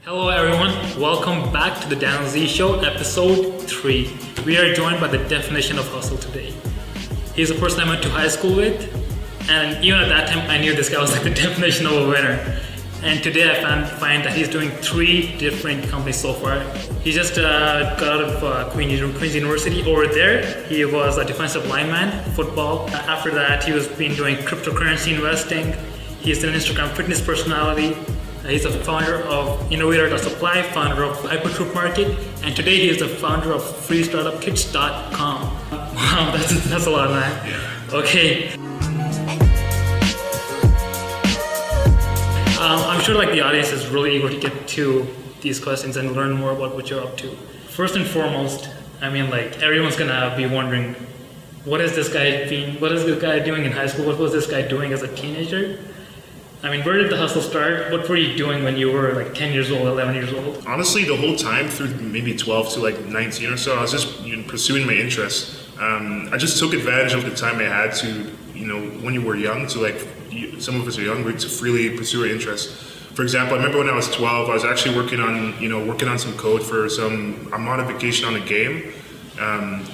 Hello everyone, welcome back to the DaniyalZi Show, episode 3. We are joined by the definition of hustle today. He's a person I went to high school with, and even at that time I knew this guy was like the definition of a winner. And today I find that he's doing 3 different companies so far. He just got out of Queen's University. Over there, he was a defensive lineman, football. After that, he was been doing cryptocurrency investing. He's an Instagram fitness personality. He's the founder of innovator.supply, founder of Hypertruth Market, and today he is the founder of freestartupkits.com. Wow, that's a lot, man. Yeah. Okay. I'm sure like the audience is really eager to get to these questions and learn more about what you're up to. First and foremost, I mean, like everyone's gonna be wondering, what is this guy doing in high school? What was this guy doing as a teenager? I mean, where did the hustle start? What were you doing when you were like 10 years old, 11 years old? Honestly, the whole time through maybe 12 to like 19 or so, I was just pursuing my interests. I just took advantage of the time I had to, when you were young, to like, some of us are younger, to freely pursue our interests. For example, I remember when I was 12, I was actually working on some code for a modification on a game.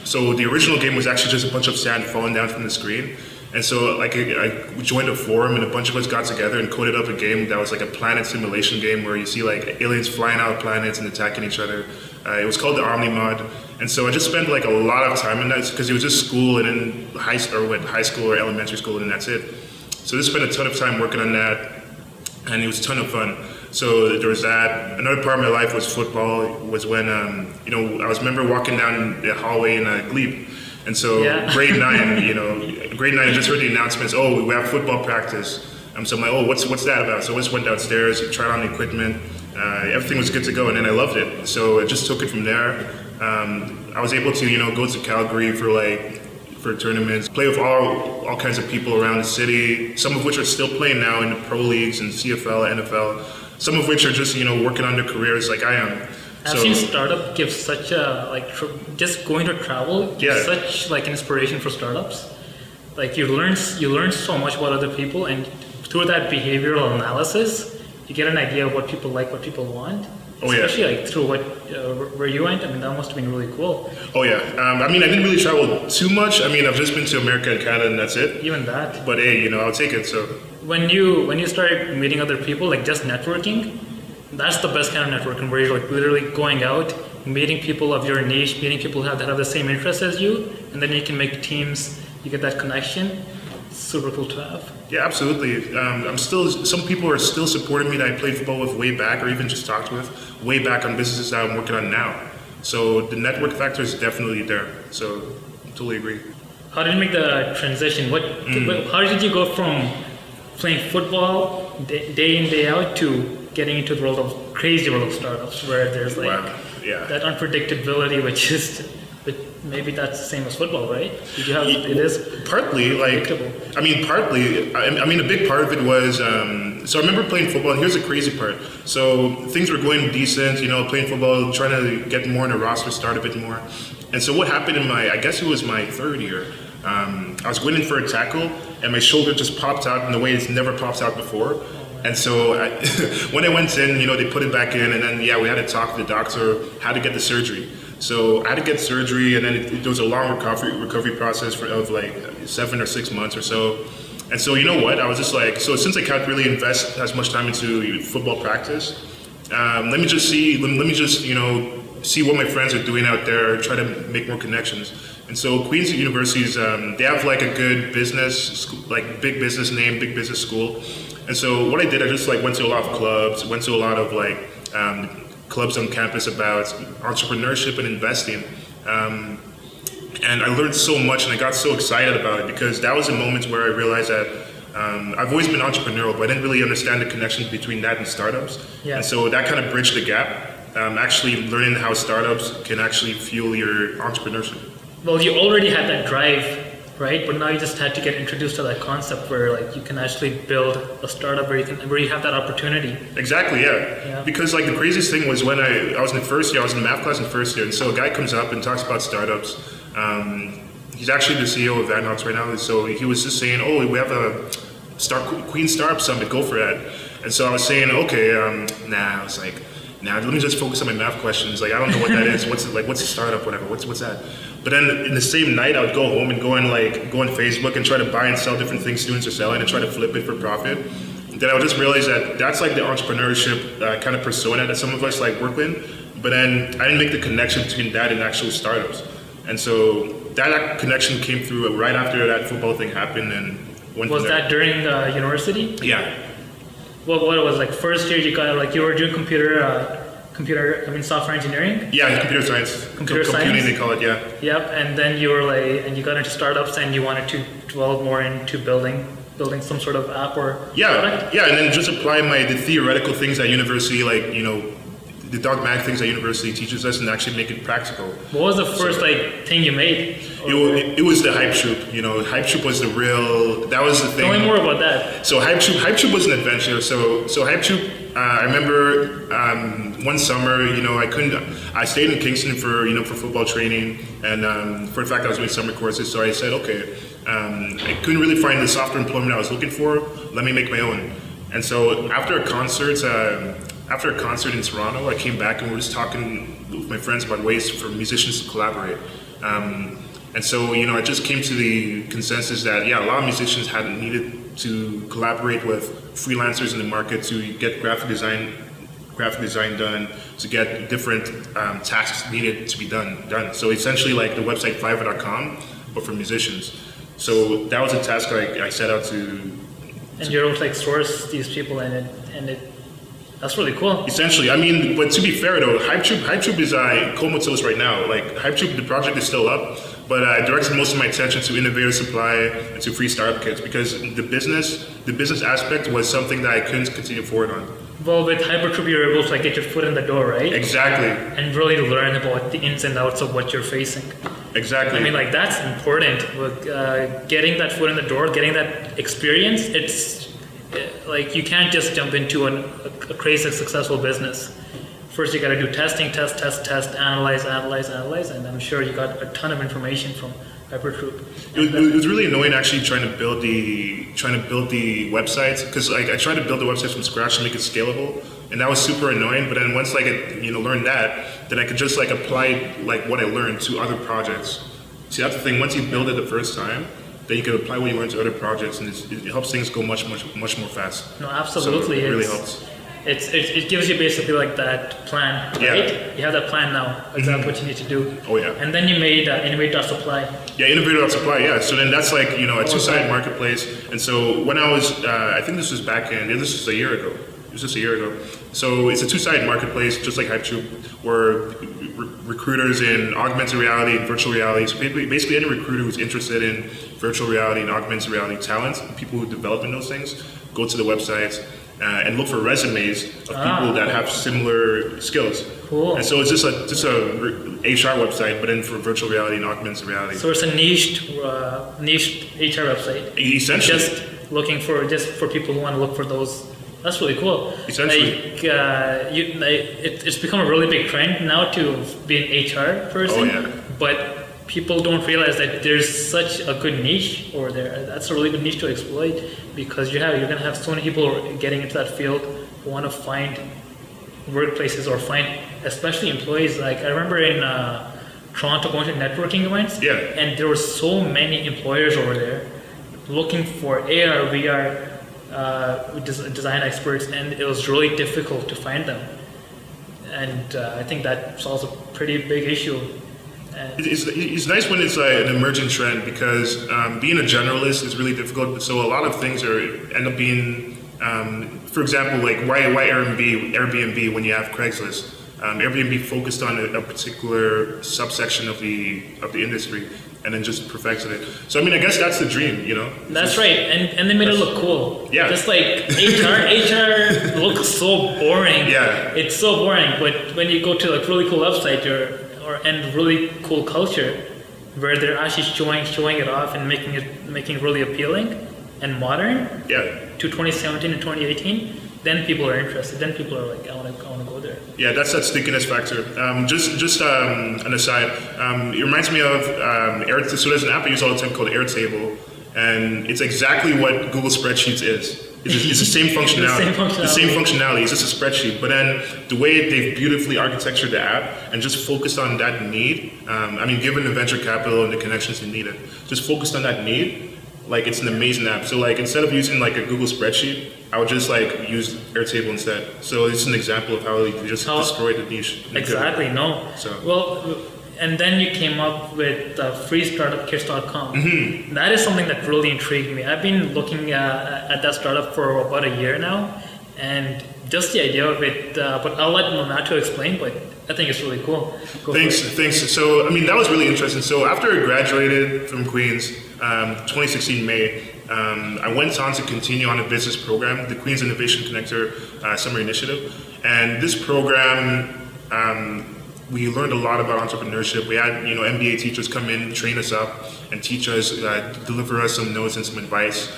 So the original game was actually just a bunch of sand falling down from the screen. And so like I joined a forum and a bunch of us got together and coded up a game that was like a planet simulation game where you see like aliens flying out of planets and attacking each other. It was called the Omni mod. And so I just spent like a lot of time in that because it was just school and then high school or elementary school and that's it. So I just spent a ton of time working on that and it was a ton of fun. So there was that. Another part of my life was football. Was when I remember walking down the hallway in Glebe. And so grade 9, I just heard the announcements, we have football practice. So I'm like, what's that about? So I just went downstairs, tried on the equipment, everything was good to go, and then I loved it. So I just took it from there. I was able to, go to Calgary for tournaments, play with all kinds of people around the city, some of which are still playing now in the pro leagues and CFL, NFL, some of which are just, working on their careers like I am. I've seen startup give such a just going to travel gives such like inspiration for startups. Like you learn so much about other people, and through that behavioral analysis, you get an idea of what people like, what people want. Especially like through where you went. I mean, that must have been really cool. Oh yeah. I didn't really travel too much. I've just been to America and Canada, and that's it. Even that. But hey, I'll take it. So when you started meeting other people, like just networking. That's the best kind of networking, where you're like literally going out, meeting people of your niche, meeting people that have the same interests as you, and then you can make teams, you get that connection. It's super cool to have. Yeah, absolutely. Some people are still supporting me that I played football with way back, or even just talked with way back on businesses that I'm working on now. So the network factor is definitely there. So I totally agree. How did you make the transition? How did you go from playing football day in, day out to getting into the crazy world of startups, where there's that unpredictability, but maybe that's the same as football, right? Did you have it is partly partly. A big part of it was. So I remember playing football, and here's the crazy part. So things were going decent, playing football, trying to get more in the roster, start a bit more. And so what happened in I guess it was my 3rd year. I was going in for a tackle, and my shoulder just popped out in a way it's never popped out before. And so when I went in, they put it back in, and then we had to talk to the doctor how to get the surgery. So I had to get surgery, and then it was a long recovery process of like 7 or 6 months or so. And so I was just like, so since I can't really invest as much time into football practice, let me just see what my friends are doing out there, try to make more connections. And so Queen's Universities, they have like a good business, like big business name, big business school. And so what I did, I just went to a lot of clubs, went to a lot of clubs on campus about entrepreneurship and investing. And I learned so much, and I got so excited about it, because that was a moment where I realized that I've always been entrepreneurial, but I didn't really understand the connection between that and startups. Yeah. And so that kind of bridged the gap, actually learning how startups can actually fuel your entrepreneurship. Well, you already had that drive, right? But now you just had to get introduced to that concept where you can actually build a startup where you have that opportunity. Exactly, yeah. Because the craziest thing was when I was in the first year, I was in math class in first year, and so a guy comes up and talks about startups. He's actually the CEO of Vanhox right now, so he was just saying, we have a Queen Startup Summit, go for that. And so I was saying, okay, I was like, Now let me just focus on my math questions. Like I don't know what that is. What's a startup? Whatever. What's that? But then in the same night, I would go home and go on Facebook and try to buy and sell different things students are selling and try to flip it for profit. Then I would just realize that that's like the entrepreneurship kind of persona that some of us like work in. But then I didn't make the connection between that and actual startups. And so that connection came through right after that football thing happened. And was that during university? Yeah. What it was like first year you got like you were doing software engineering? Yeah, computer science. Computing they call it, yeah. Yep, and then you were like, and you got into startups and you wanted to develop more into building some sort of app or product? Yeah, and then just apply the theoretical things at university, like, the dogmatic things that university teaches us and actually make it practical. What was the first thing you made? It was the Hype Troop. Hype Troop was that was the thing. Tell me more about that. So Hype Troop was an adventure. So Hype Troop, I remember one summer, I stayed in Kingston for football training and for the fact I was doing summer courses. So I said, okay, I couldn't really find the software employment I was looking for. Let me make my own. And so after a concert in Toronto, I came back and we were just talking with my friends about ways for musicians to collaborate. And so, I just came to the consensus that, a lot of musicians hadn't needed to collaborate with freelancers in the market to get graphic design done, to get different tasks needed to be done. So essentially like the website Fiverr.com, but for musicians. So that was a task I set out to. And you're able to source these people and it that's really cool. Essentially, but to be fair though, Hype Troop is comatose right now. Like Hype Troop, the project is still up, but I directed most of my attention to innovator.supply and to free startup kits because the business aspect was something that I couldn't continue forward on. Well, with Hypertroop, you're able to get your foot in the door, right? Exactly. And really learn about the ins and outs of what you're facing. Exactly. That's important. With getting that foot in the door, getting that experience, it's you can't just jump into a crazy successful business. First, you got to do testing, test, analyze, and I'm sure you got a ton of information from Hypertroop. It was really annoying actually trying to build the websites because I tried to build the websites from scratch to make it scalable, and that was super annoying. But then once I learned that, then I could just apply what I learned to other projects. See, that's the thing. Once you build it the first time, then you can apply what you learned to other projects, and it helps things go much more fast. No, absolutely. So it really helps. It gives you basically that plan, right? Yeah. You have that plan now, exactly what you need to do. Oh yeah. And then you made innovator.supply. Yeah, innovator.supply, yeah. So then that's a two-sided marketplace. And so when I was, I think this was a year ago. It was just a year ago. So it's a two-sided marketplace, just like Hypetroop, where recruiters in augmented reality and virtual reality, so basically any recruiter who's interested in virtual reality and augmented reality talent, people who develop in those things, go to the websites and look for resumes of people that have similar skills. Cool. And so it's just a HR website, but then for virtual reality and augmented reality. So it's a niched HR website. Essentially. Just looking for people who want to look for those. That's really cool. Essentially. It's become a really big trend now to be an HR person. Oh yeah. But people don't realize that there's such a good niche over there. That's a really good niche to exploit because you're going to have so many people getting into that field who want to find workplaces or find, especially employees. I remember in Toronto going to networking events, and there were so many employers over there looking for AR, VR design experts, and it was really difficult to find them. And I think that solves a pretty big issue. It's nice when it's an emerging trend because being a generalist is really difficult. So a lot of things end up being, for example, why Airbnb when you have Craigslist? Airbnb focused on a particular subsection of the industry and then just perfected it. So I guess that's the dream, That's right, and they made it look cool. Yeah. Just like HR looks so boring. Yeah. It's so boring, but when you go to really cool website and really cool culture, where they're actually showing it off and making it really appealing and modern. Yeah. To 2017 and 2018, then people are interested. Then people are like, I want to go there. Yeah, that's that stickiness factor. Just an aside, it reminds me of so there's an app I use all the time called Airtable, and it's exactly what Google Spreadsheets is. It's the same functionality. The same functionality. It's just a spreadsheet. But then the way they've beautifully architectured the app and just focused on that need. I mean, given the venture capital and the connections they needed, just focused on that need. Like, it's an amazing app. So like, instead of using like a Google spreadsheet, I would just like use Airtable instead. So it's an example of how they just destroyed the niche. Exactly. No. So. Well, and then you came up with freestartupkits.com. Mm-hmm. That is something that really intrigued me. I've been looking at that startup for about a year now, and just the idea of it. But I'll let Natu explain. But I think it's really cool. Thanks. So I mean, that was really interesting. So after I graduated from Queens, 2016 May, I went on to continue on a business program, the Queens Innovation Connector Summer Initiative, and this program. We learned a lot about entrepreneurship. We had, MBA teachers come in, train us up, and teach us, deliver us some notes and some advice.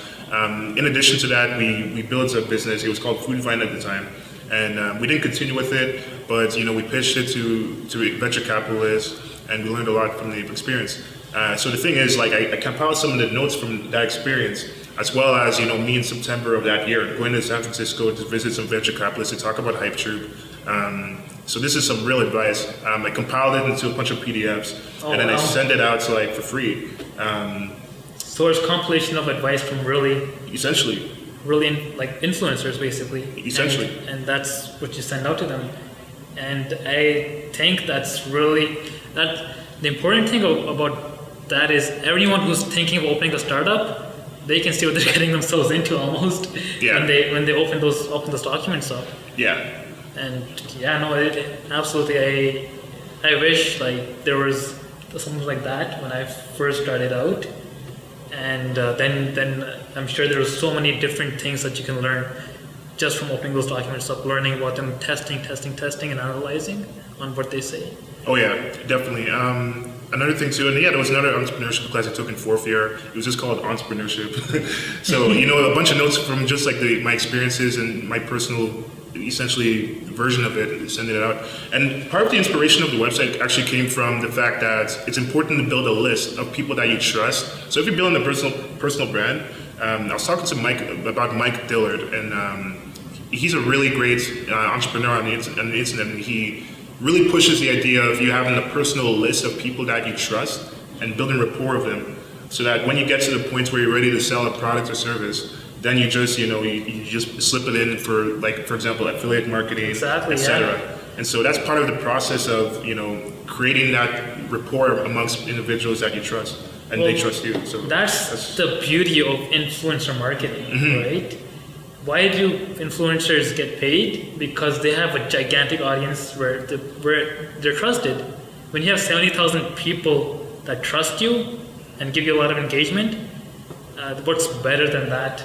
In addition to that, we built a business. It was called Food Vine at the time, and we didn't continue with it. But we pitched it to venture capitalists, and we learned a lot from the experience. So the thing is, like, I compiled some of the notes from that experience, as well as me in September of that year going to San Francisco to visit some venture capitalists to talk about Hype Troop. So this is some real advice. I compiled it into a bunch of PDFs, and then I send it out to for free. So it's a compilation of advice from essentially influencers, basically. Essentially, and that's what you send out to them. And I think that's really the important thing about that is everyone who's thinking of opening a startup, they can see what they're getting themselves into almost. Yeah. When they open those documents up. Yeah. And absolutely. I wish there was something like that when I first started out, and then I'm sure there are so many different things that you can learn just from opening those documents up, learning about them, testing, and analyzing on what they say. Oh yeah, definitely. Another thing too, and there was another entrepreneurship class I took in fourth year. It was just called entrepreneurship. So a bunch of notes from just my experiences and my personal, essentially, version of it, sending it out. And part of the inspiration of the website actually came from the fact that it's important to build a list of people that you trust. So if you're building a personal brand, I was talking to Mike Dillard, and he's a really great entrepreneur on the internet, and he really pushes the idea of you having a personal list of people that you trust and building rapport with them, so that when you get to the point where you're ready to sell a product or service, then you just you just slip it in for example, affiliate marketing, exactly, etc. Yeah. And so that's part of the process of creating that rapport amongst individuals that you trust, and they trust you. So that's the beauty of influencer marketing, right? Why do influencers get paid? Because they have a gigantic audience where they're trusted. When you have 70,000 people that trust you and give you a lot of engagement, what's better than that?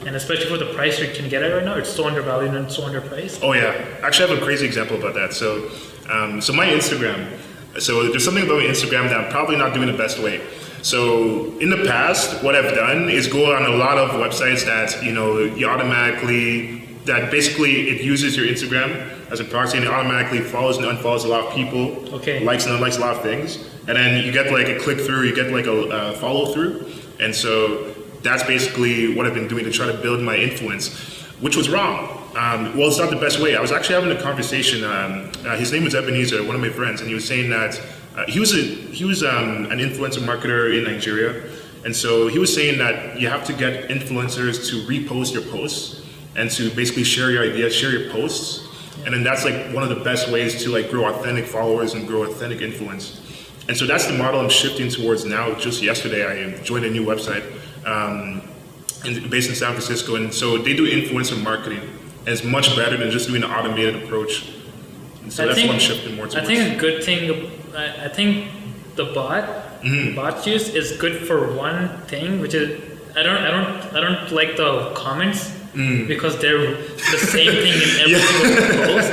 And especially for the price you can get it right now, it's so undervalued and so underpriced. Oh yeah, actually I have a crazy example about that. So my Instagram. So there's something about my Instagram that I'm probably not doing the best way. So in the past, what I've done is go on a lot of websites that you automatically, that basically it uses your Instagram as a proxy, and it automatically follows and unfollows a lot of people, likes and unlikes a lot of things, and then you get a click through, you get a follow through, and so that's basically what I've been doing to try to build my influence, which was wrong. Well, it's not the best way. I was actually having a conversation. His name was Ebenezer, one of my friends, and he was saying that he was an influencer marketer in Nigeria, and so he was saying that you have to get influencers to repost your posts and to basically share your ideas, share your posts, and then that's one of the best ways to grow authentic followers and grow authentic influence. And so that's the model I'm shifting towards now. Just yesterday, I joined a new website based in San Francisco, and so they do influencer marketing, and it's much better than just doing an automated approach. And so that's what I'm shifting more towards. I think a good thing, I think the bot use is good for one thing, which is I don't like the comments because they're the same thing in every single post.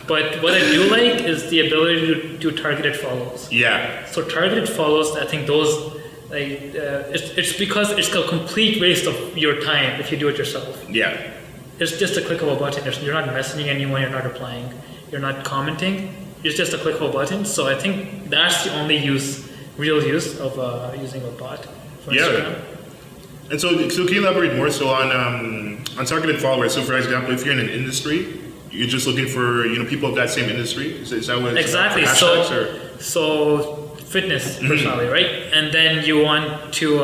But what I do like is the ability to do targeted follows. Yeah. So targeted follows, I think those it's because it's a complete waste of your time if you do it yourself. Yeah. It's just a click of a button. You're not messaging anyone. You're not replying. You're not commenting. It's just a click of a button. So I think that's the only real use of using a bot for Instagram. And so can you elaborate more so on targeted followers? So for example, if you're in an industry, you're just looking for people of that same industry. Is that what it's exactly? So fitness personality, right? And then you want to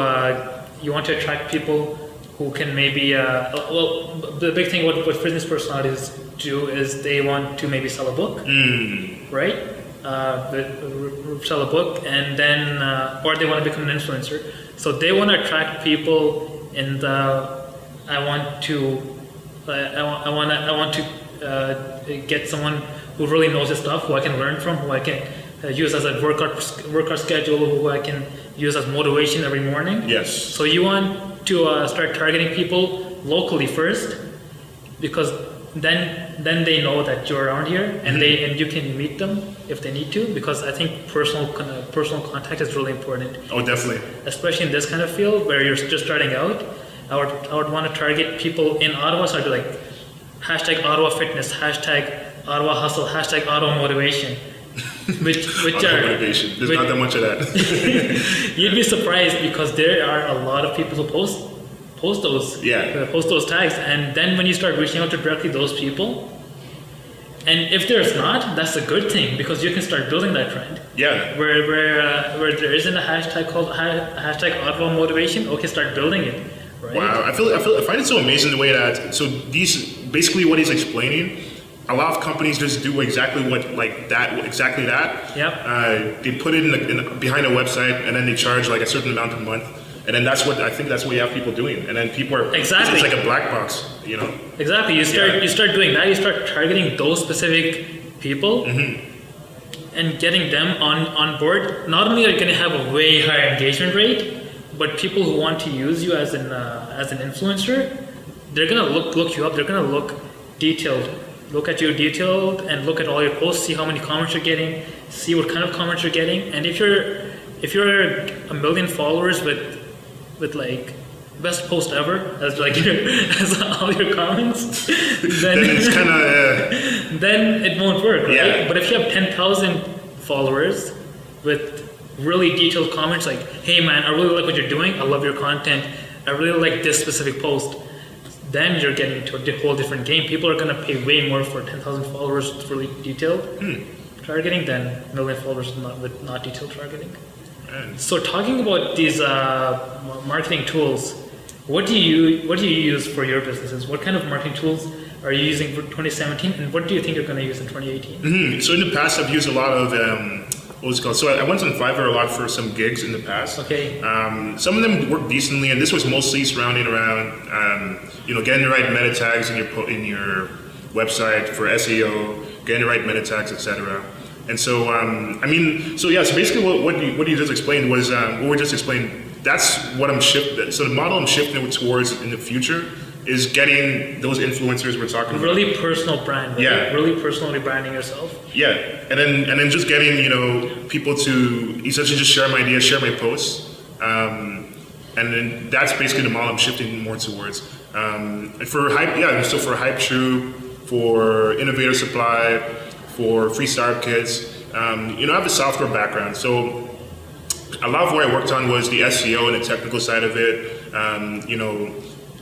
attract people who can maybe the big thing what fitness personalities do is they want to maybe sell a book, right? Sell a book, and then or they want to become an influencer. So they want to attract people in the I want to get someone who really knows his stuff, who I can learn from, who I can use as a workout schedule, who I can use as motivation every morning. Yes. So you want to start targeting people locally first, because then they know that you're around here, and and you can meet them if they need to. Because I think personal contact is really important. Oh, definitely. Especially in this kind of field where you're just starting out. I would want to target people in Ottawa, so I'd be like hashtag Ottawa fitness, hashtag Ottawa hustle, hashtag Ottawa motivation. Which are motivation. There's not that much of that. You'd be surprised because there are a lot of people who post those tags, and then when you start reaching out to directly those people, and if there's not, that's a good thing because you can start building that trend. Yeah. Where there isn't a hashtag called hashtag Ottawa motivation, okay, start building it. Right? Wow, I find it so amazing the way that these basically what he's explaining. A lot of companies just do exactly that. Yep. They put it in behind a website, and then they charge like a certain amount a month, and then that's what you have people doing, and then people are exactly. It's like a black box, Exactly. You start doing that. You start targeting those specific people, and getting them on board. Not only are you going to have a way higher engagement rate, but people who want to use you as an influencer, they're going to look you up. They're going to look at you detailed and look at all your posts, see how many comments you're getting, see what kind of comments you're getting. And if you're 1 million followers with like best post ever as like as all your comments, then it's kind of then it won't work, right? Yeah. But if you have 10,000 followers with really detailed comments like, hey man, I really like what you're doing, I love your content, I really like this specific post, then you're getting to a whole different game. People are going to pay way more for 10,000 followers with really detailed targeting than 1 million followers with not detailed targeting. So talking about these marketing tools, what do you use for your businesses? What kind of marketing tools are you using for 2017, and what do you think you're going to use in 2018? So in the past, I've used a lot of So I went on Fiverr a lot for some gigs in the past. Okay. Some of them worked decently, and this was mostly surrounding around, getting the right meta tags in your website for SEO, getting the right meta tags, etc. And so, so basically what you just explained was what we just explained. That's what I'm shifting. So the model I'm shifting towards in the future is getting those influencers we're talking about. Really personal brand. Right? Yeah. Really personally branding yourself. Yeah, and then just getting people to essentially just share my ideas, share my posts, and then that's basically the model I'm shifting more towards. For Hype True, for Innovator.supply, for Free Startup Kits, I have a software background, so a lot of what I worked on was the SEO and the technical side of it.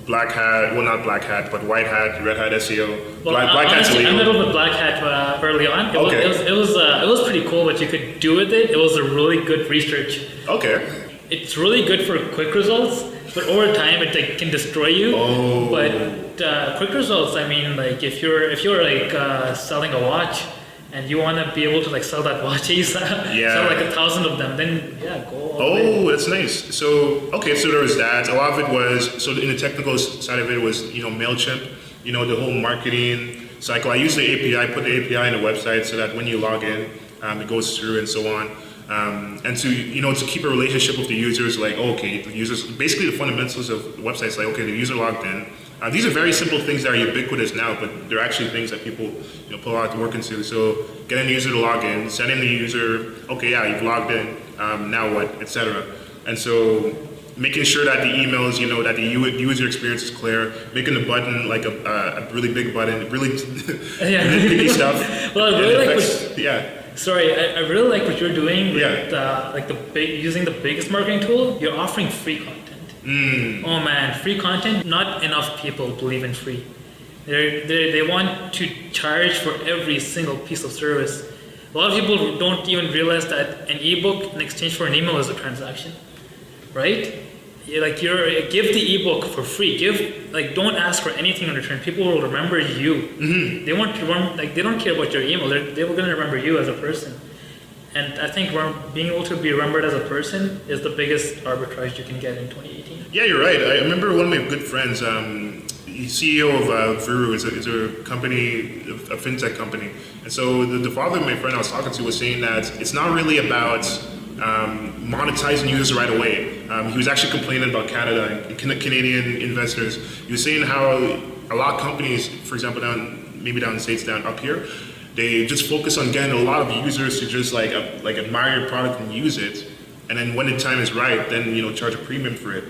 Black hat, well not black hat, but white hat, red hat SEO. Well, black hat's honestly, illegal. I meddled with black hat early on. It was pretty cool what you could do with it. It was a really good research. Okay. It's really good for quick results, but over time it can destroy you. Oh. But quick results, I mean, like if you're selling a watch and you want to be able to sell that watch, you sell 1,000 of them, then go. Oh, that's nice. So there was that. A lot of it was in the technical side of it was MailChimp, the whole marketing cycle. I use the API, put the API in the website so that when you log in, it goes through and so on. And to keep a relationship with the users, the users, basically the fundamentals of the websites, the user logged in. These are very simple things that are ubiquitous now, but they're actually things that people put a lot of work into. So getting the user to log in, sending the user, you've logged in, now what, etc. And so making sure that the emails, that the user experience is clear, making the button like a really big button, really nitpicky stuff. Well, I really Sorry, I really like what you're doing with using the biggest marketing tool. You're offering free content. Oh man, free content. Not enough people believe in free. They want to charge for every single piece of service. A lot of people don't even realize that an ebook in exchange for an email is a transaction, right? Give the ebook for free. Don't ask for anything in return. People will remember you. They want to they don't care about your email. They're going to remember you as a person. And I think being able to be remembered as a person is the biggest arbitrage you can get in 2018. Yeah, you're right. I remember one of my good friends, he's CEO of Vuru, is a company, a fintech company. And so the father of my friend I was talking to was saying that it's not really about monetizing users right away. He was actually complaining about Canada and Canadian investors. He was saying how a lot of companies, for example, down in the States, down up here, they just focus on getting a lot of users to just like admire your product and use it, and then when the time is right, then charge a premium for it.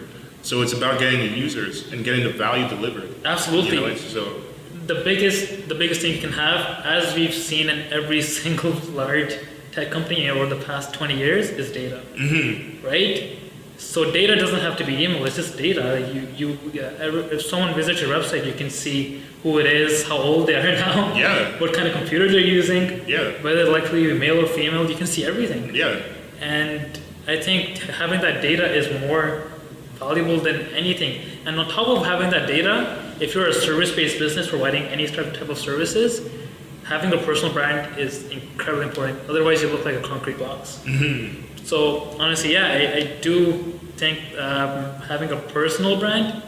So it's about getting the users and getting the value delivered. Absolutely. So the biggest thing you can have, as we've seen in every single large tech company over the past 20 years, is data. Right? So data doesn't have to be email, it's just data. If someone visits your website, you can see who it is, how old they are now, what kind of computer they're using, whether they're likely to be male or female, you can see everything. And I think having that data is more valuable than anything. And on top of having that data, if you're a service-based business providing any type of services, having a personal brand is incredibly important. Otherwise, you look like a concrete box. So honestly, I do think having a personal brand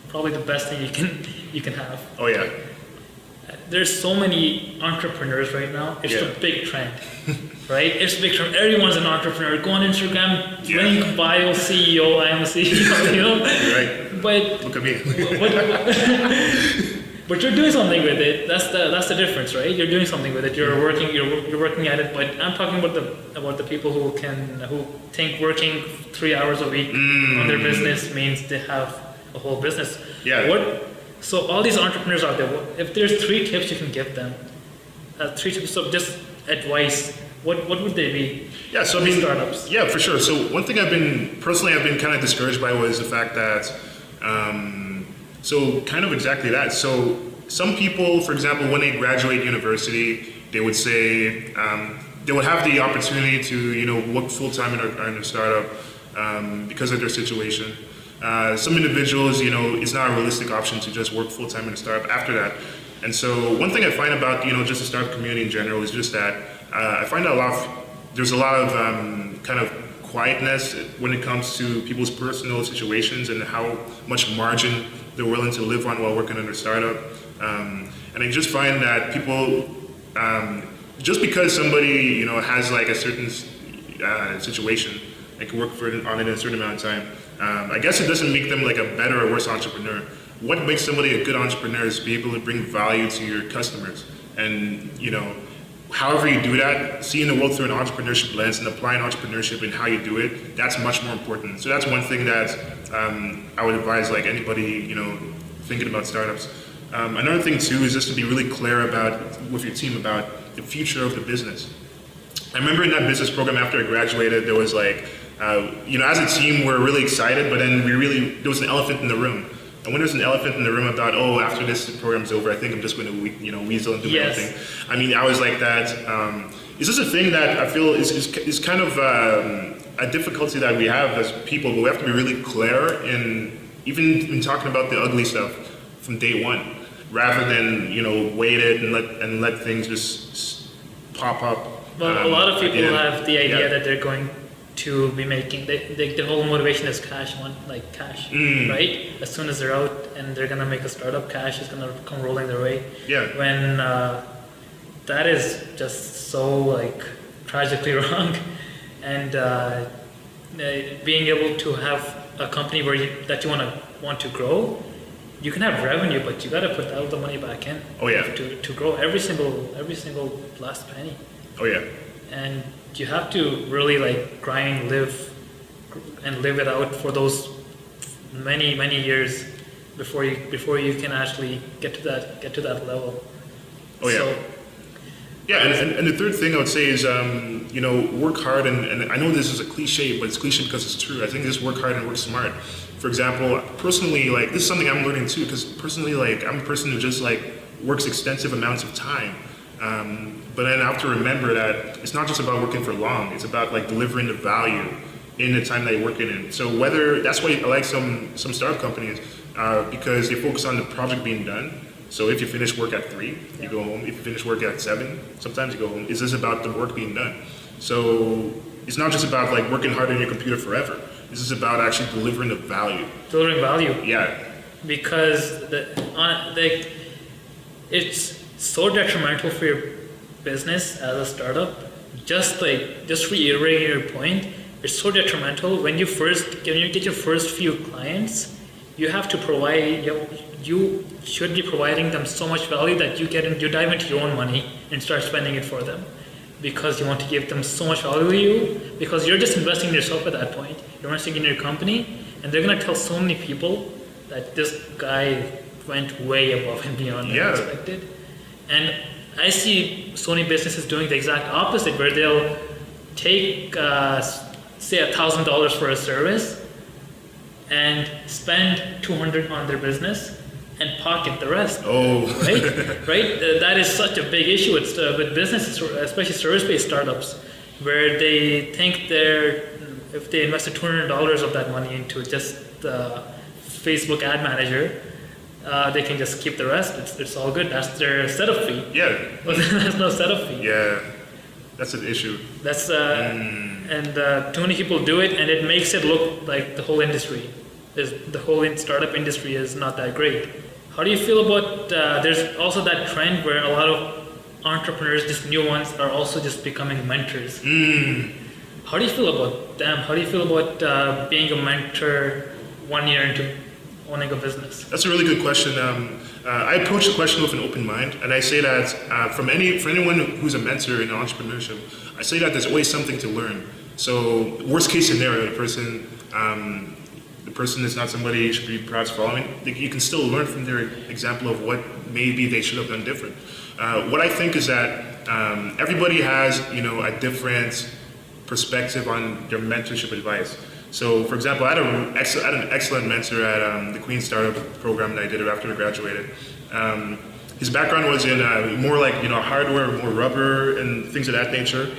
probably the best thing you can have. Oh yeah. There's so many entrepreneurs right now. It's a big trend, right? It's a big trend. Everyone's an entrepreneur. Go on Instagram, link bio CEO, I am a CEO. Right. But look at me. But you're doing something with it. That's the difference, right? You're doing something with it. You're working at it. But I'm talking about the people who think working 3 hours a week on their business means they have a whole business. So all these entrepreneurs out there, if there's 3 tips you can give them, 3 tips of just advice, what would they be? Yeah, so startups. Yeah, for sure. So one thing I've been kind of discouraged by was the fact that, so kind of exactly that. So some people, for example, when they graduate university, they would say they would have the opportunity to work full time in a startup because of their situation. Some individuals, it's not a realistic option to just work full time in a startup after that. And so one thing I find about just the startup community in general is just that I find that there's a lot of kind of quietness when it comes to people's personal situations and how much margin they're willing to live on while working in a startup. And I just find that people, just because somebody has like a certain situation, they can work on it in a certain amount of time. I guess it doesn't make them like a better or worse entrepreneur. What makes somebody a good entrepreneur is be able to bring value to your customers. And, however you do that, seeing the world through an entrepreneurship lens and applying entrepreneurship in how you do it, that's much more important. So that's one thing that I would advise like anybody, thinking about startups. Another thing too is just to be really clear with your team about the future of the business. I remember in that business program after I graduated, there was like, as a team, we're really excited, but then there was an elephant in the room. And when there's an elephant in the room about, after this program's over, I think I'm just going to, weasel and do my own thing. I mean, I was like that. It's just a thing that I feel is kind of a difficulty that we have as people, but we have to be really clear even in talking about the ugly stuff from day one, rather than, wait it and let things just pop up. Well, a lot of people have the idea that they're going to be making, the whole motivation is cash, right? As soon as they're out and they're gonna make a startup, cash is gonna come rolling their way. When that is just so like tragically wrong. And being able to have a company that you want to grow, you can have revenue, but you gotta put all the money back in. To grow every single last penny. And you have to really like grind, live it out for those many years before you can actually get to that level. And the third thing I would say is work hard and I know this is a cliche, but it's cliche because it's true. I think just work hard and work smart. For example, personally, like this is something I'm learning too, because personally, like I'm a person who just like works extensive amounts of time. But then I have to remember that it's not just about working for long; it's about like delivering the value in the time that you're working in. So that's why I like some startup companies because they focus on the project being done. So if you finish work at 3, you go home. If you finish work at 7, sometimes you go home. It's just about the work being done. So it's not just about like working hard on your computer forever. This is about actually delivering the value. Delivering value. Yeah. Because it's so detrimental for your business as a startup. Just reiterating your point, it's so detrimental when you get your first few clients. You have to provide. You should be providing them so much value that you dive into your own money and start spending it for them, because you want to give them so much value to you, because you're just investing in yourself at that point. You're investing in your company, and they're going to tell so many people that this guy went way above and beyond what expected. And I see so many businesses doing the exact opposite, where they'll take, say, $1,000 for a service and spend $200 on their business and pocket the rest. Oh, right. That is such a big issue with businesses, especially service-based startups, where they think if they invested $200 of that money into just the Facebook ad manager, they can just keep the rest. It's all good. That's their setup fee. Yeah. There's no setup fee. Yeah, that's an issue. That's and too many people do it, and it makes it look like the whole startup industry is not that great. How do you feel about? There's also that trend where a lot of entrepreneurs, just new ones, are also just becoming mentors. How do you feel about them? How do you feel about being a mentor 1 year into owning a business? That's a really good question. I approach the question with an open mind, and I say that for anyone who's a mentor in entrepreneurship, I say that there's always something to learn. So worst case scenario, the person is not somebody you should be perhaps following. You can still learn from their example of what maybe they should have done different. What I think is that everybody has a different perspective on their mentorship advice. So, for example, I had an excellent mentor at the Queen Startup program that I did after I graduated. His background was in more like hardware, more rubber, and things of that nature.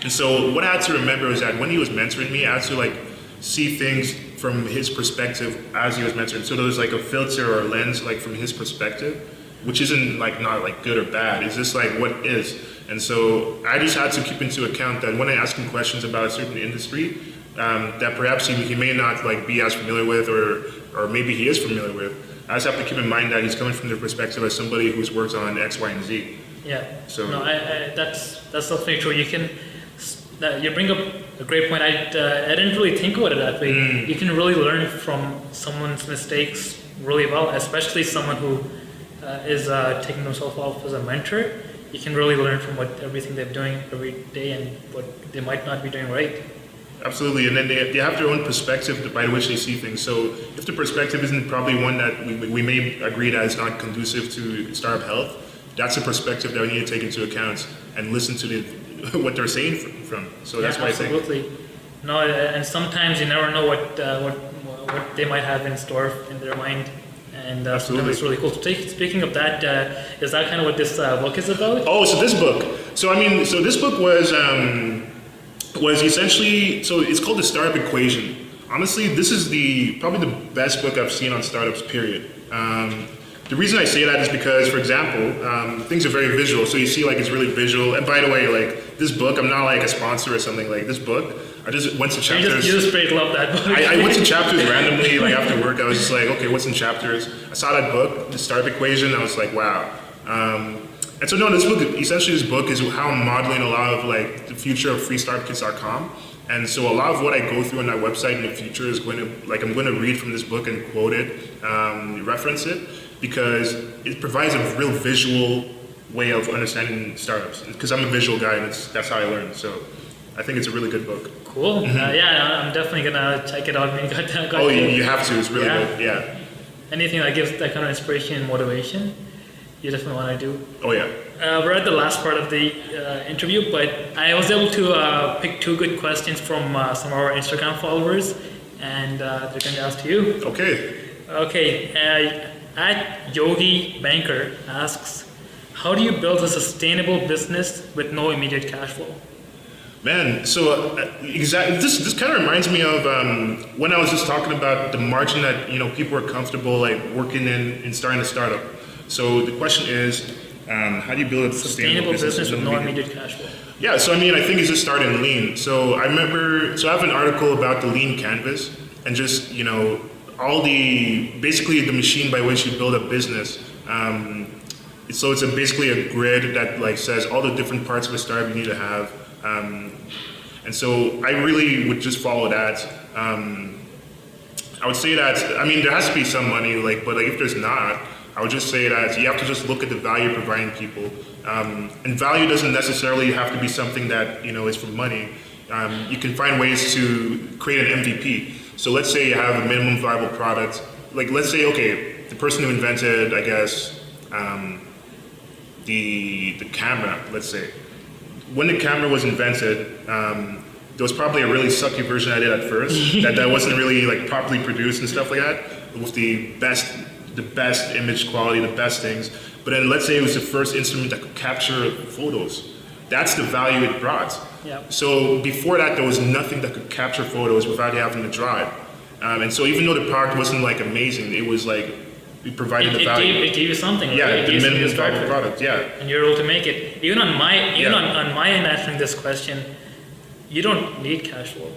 And so, what I had to remember is that when he was mentoring me, I had to see things from his perspective as he was mentoring. So there was like a filter or a lens from his perspective, which isn't not good or bad. It's just what is. And so I just had to keep into account that when I ask him questions about a certain industry, that perhaps he may not be as familiar with, or maybe he is familiar with. I just have to keep in mind that he's coming from the perspective as somebody who's worked on X, Y, and Z. Yeah. So no, that's definitely true. You bring up a great point. I didn't really think about it that way. You can really learn from someone's mistakes really well, especially someone who is taking themselves off as a mentor. You can really learn from everything they're doing every day and what they might not be doing right. Absolutely, and then they have their own perspective by which they see things. So if the perspective isn't probably one that we may agree that is not conducive to startup health, that's a perspective that we need to take into account and listen to what they're saying from. So that's why absolutely. I think. No, and sometimes you never know what they might have in store in their mind, and sometimes it's really cool. Speaking of that, is that kind of what this book is about? Oh, so this book. So this book was essentially, so it's called The Startup Equation. Honestly, this is probably the best book I've seen on startups, period. The reason I say that is because, for example, things are very visual. So you see it's really visual. And by the way, this book, I'm not a sponsor or something. This book, I just went to chapters. You just straight love that book. I went to chapters randomly, after work. I was just okay, what's in chapters? I saw that book, The Startup Equation. I was wow. And so this book is how I'm modeling a lot of the future of freestartupkits.com. And so a lot of what I go through on that website in the future is going to, I'm going to read from this book and quote it, reference it, because it provides a real visual way of understanding startups. Because I'm a visual guy, and that's how I learn. So I think it's a really good book. Cool. Yeah, I'm definitely going to check it out. You have to. It's really good. Yeah. Anything that gives that kind of inspiration and motivation, you definitely want to do. Oh, yeah. We're at the last part of the interview, but I was able to pick 2 good questions from some of our Instagram followers, and they're going to ask you. Okay. Okay, at Yogi Banker asks, how do you build a sustainable business with no immediate cash flow? Man, so exactly. This kind of reminds me of when I was just talking about the margin that people are comfortable like working in starting a startup. So the question is, how do you build a sustainable business with no immediate cash flow? Yeah, so I mean, I think it's just starting lean. So I have an article about the lean canvas and just all basically the machine by which you build a business. So it's basically a grid that like says all the different parts of a startup you need to have. And so I really would just follow that. I would say that, I mean, there has to be some money, but if there's not, I would just say that you have to just look at the value you're providing people. And value doesn't necessarily have to be something that, is for money. You can find ways to create an MVP. So let's say you have a minimum viable product. Like, let's say, okay, the person who invented, I guess, the camera, let's say. When the camera was invented, there was probably a really sucky version I did at first that wasn't really like properly produced and stuff like that, with the best image quality, the best things. But then let's say it was the first instrument that could capture photos. That's the value it brought. Yep. So before that, there was nothing that could capture photos without having to draw it. And so even though the product wasn't like amazing, it was like we provided the value. It gave you something. Yeah, right? the minimum viable product. Yeah. And you're able to make it. Even on my end answering this question, you don't need cash flow.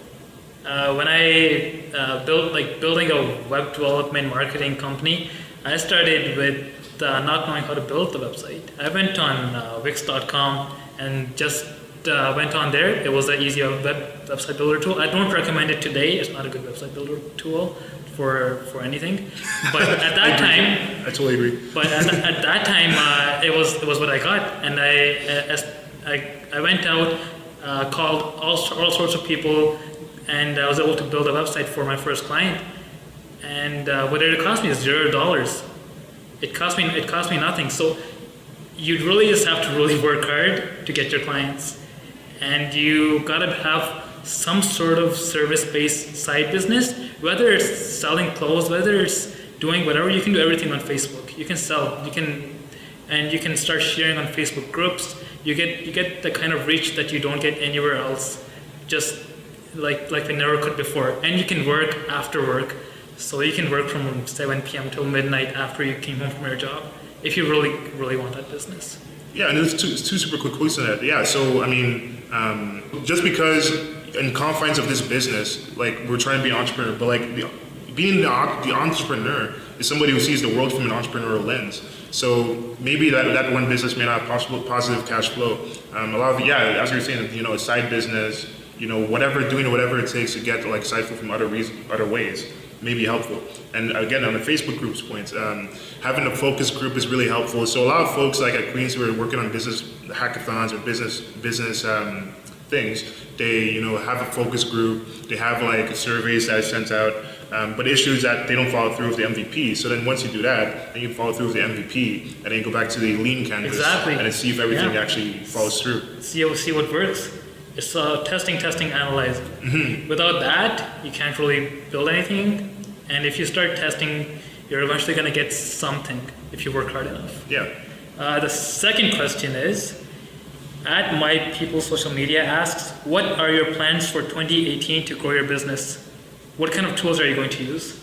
When I building a web development marketing company, I started with not knowing how to build the website. I went on Wix.com and just went on there. It was an easy website builder tool. I don't recommend it today. It's not a good website builder tool for anything. But at that time, I totally agree. But at that time, it was what I got, and I went out, called all sorts of people, and I was able to build a website for my first client. And what did it cost me? $0. It cost me nothing. So you really just have to really work hard to get your clients, and you gotta have some sort of service-based side business, whether it's selling clothes, whether it's doing whatever. You can do everything on Facebook. You can sell, you can start sharing on Facebook groups. You get the kind of reach that you don't get anywhere else, just like we never could before. And you can work after work, so you can work from 7 p.m. till midnight after you came home from your job, if you really want that business. Yeah, and there's two super quick quotes on that. Yeah, so I mean, just because in confines of this business, like we're trying to be an entrepreneur, but like being the entrepreneur is somebody who sees the world from an entrepreneurial lens. So maybe that one business may not have positive cash flow. A lot of as you were saying, a side business, doing whatever it takes to get like side flow from other ways may be helpful. And again, on the Facebook group's points, having a focus group is really helpful. So a lot of folks like at Queens who are working on business hackathons or business things, they have a focus group, they have like surveys that are sent out, but issues that they don't follow through with the MVP. So then once you do that, then you follow through with the MVP, and then you go back to the lean canvas and then see if everything actually follows through. See what works. It's testing, analyzing. Mm-hmm. Without that, you can't really build anything. And if you start testing, you're eventually going to get something if you work hard enough. Yeah. The second question is, at My People Social Media asks, what are your plans for 2018 to grow your business? What kind of tools are you going to use?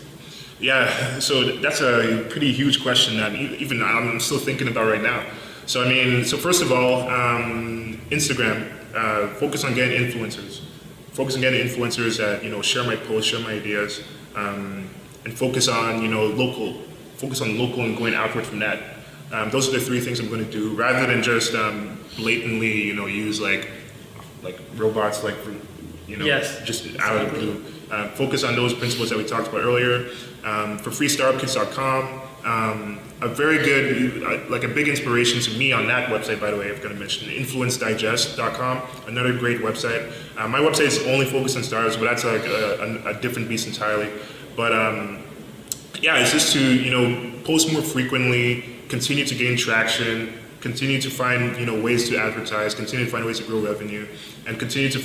Yeah, so that's a pretty huge question that even I'm still thinking about right now. So I mean, first of all, Instagram, focus on getting influencers. Focus on getting influencers that, share my posts, share my ideas, and focus on, local. Focus on local and going outward from that. Those are the three things I'm going to do, rather than just blatantly, use like robots, just out of the blue. Focus on those principles that we talked about earlier. For freestartupkits.com, a very good, a big inspiration to me on that website, by the way, I've got to mention, influencedigest.com, another great website. My website is only focused on startups, but that's like a different beast entirely. But it's just to, post more frequently, continue to gain traction, continue to find ways to advertise, continue to find ways to grow revenue, and continue to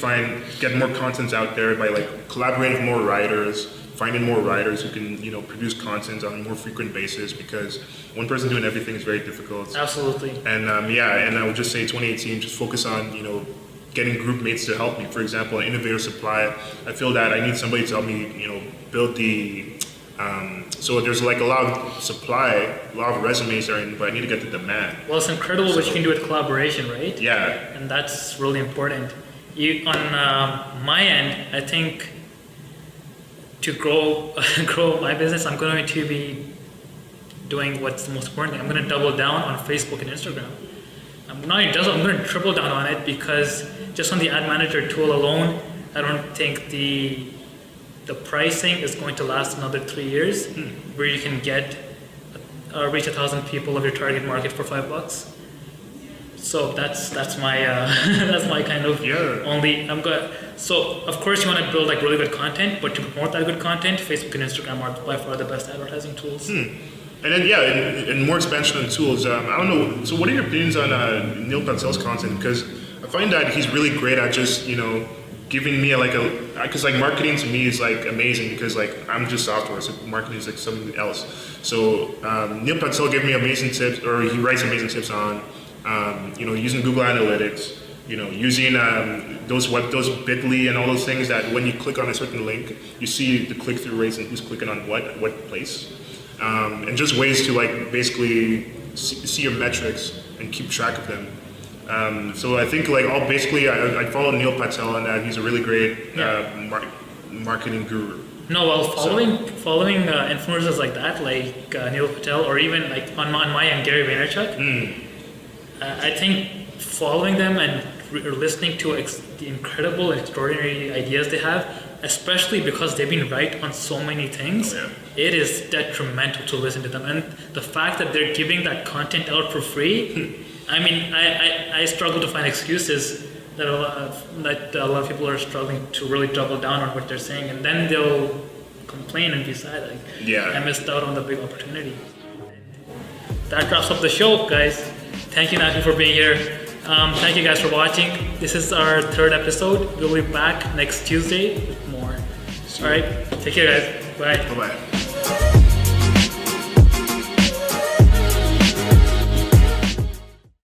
get more content out there by like collaborating with more writers, finding more writers who can produce content on a more frequent basis, because one person doing everything is very difficult. Absolutely. And and I would just say 2018, just focus on getting group mates to help me. For example, an innovator.supply, I feel that I need somebody to help me build the so there's like a lot of supply, a lot of resumes are in, but I need to get the demand. Well, it's incredible what you can do with collaboration, right? Yeah. And that's really important. On my end, I think to grow my business, I'm going to be doing what's the most important thing. I'm going to double down on Facebook and Instagram. I'm going to triple down on it, because just on the ad manager tool alone, I don't think the pricing is going to last another 3 years, where you can reach 1,000 people of your target market for $5. So that's my that's my kind of only. So of course you want to build like really good content, but to promote that good content, Facebook and Instagram are by far the best advertising tools. And then and more expansion on tools. I don't know. So what are your opinions on Neil Patel's content? Because I find that he's really great at just giving me because like marketing to me is like amazing, because like I'm just software, so marketing is like something else. So Neil Patel gave me amazing tips, or he writes amazing tips on using Google Analytics, using those Bitly and all those things that when you click on a certain link, you see the click-through rates and who's clicking on what place, and just ways to like basically see your metrics and keep track of them. So I think like I follow Neil Patel, and he's a really great marketing guru. No, well, following influencers like that, like Neil Patel, or even like on my end, Gary Vaynerchuk, I think following them and listening to the incredible, extraordinary ideas they have, especially because they've been right on so many things, it is detrimental to listen to them. And the fact that they're giving that content out for free, I mean, I struggle to find excuses that a lot of people are struggling to really double down on what they're saying, and then they'll complain and be sad, like, I missed out on the big opportunity. That wraps up the show, guys. Thank you, Natu, for being here. Thank you guys for watching. This is our 3rd episode. We'll be back next Tuesday with more. All right, take care, guys. Bye. Bye-bye.